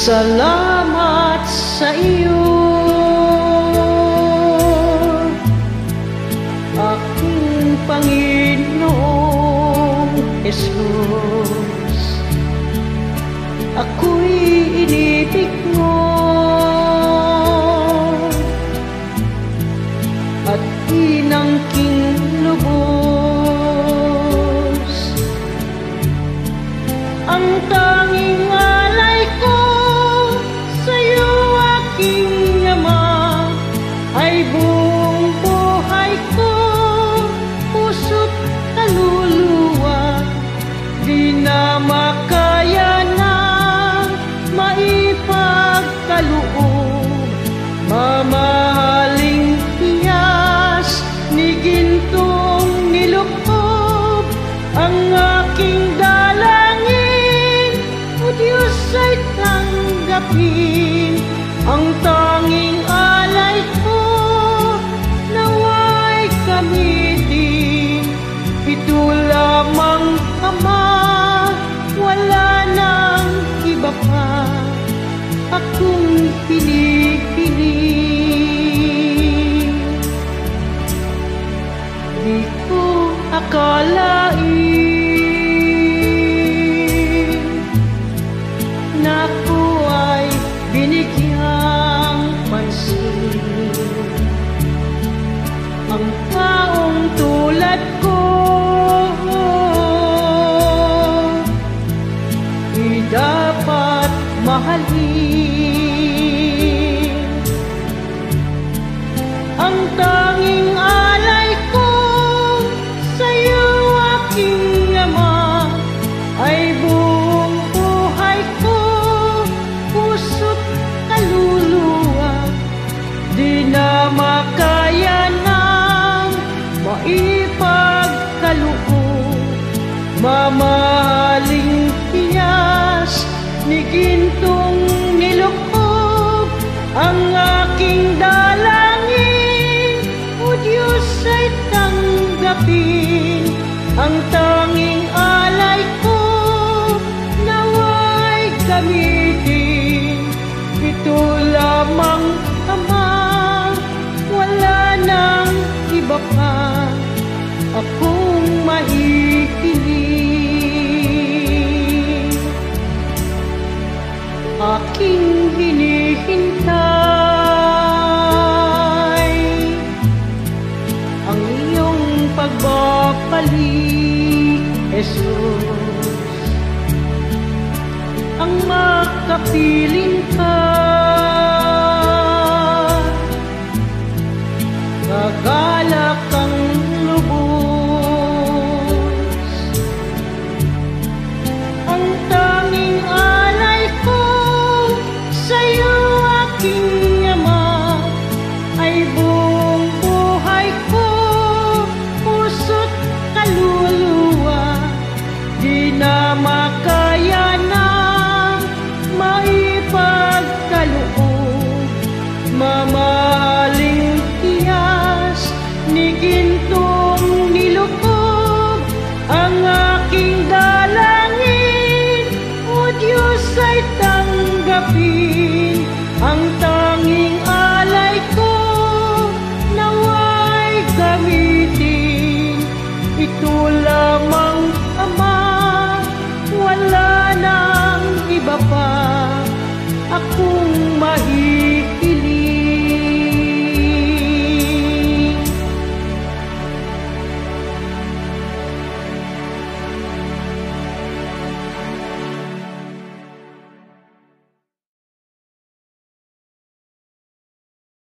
Salamat sa iyo, aking Panginoong Jesus. Ako'y inibig mo at inangking lubos. Ang tanging alay ko sa'yo, aking Ama, ay buong buhay ko, puso't kaluluwa. Di na makaya ng maipagkaloob, mamahaling hiyas ni gintong nilukob. Ang aking dalangin, O Diyos, ay tanggapin. Ang tanging alay ko, nawa'y gamitin. Ito lamang, Ama, wala nang iba pa akong pinipiling. Di ko akalain na ako ay binigyang pansin. Ang taong tulad ko ay dapat mahalin. Ang tanging alay ko sa'yo, aking Ama, ay buong buhay ko, puso't kaluluwa. Di na makaya ng maipagkaloob, mamahaling hiyas ni gintong nilukob. Ang aking dalangin, O Diyos, ay tanggapin. Ang tanging alay ko, nawa'y gamitin. Ito lamang, Ama, wala nang iba pa akong mahihiling. Aking hinihintay ang iyong pagbabalik, Jesus. Ang makapiling ka, gagalak ang lubos. Ang tanging alay ko sa'yo, aking Ama, ay buong buhay ko, puso't kaluluwa. Di na makaya ng maipagkaloob,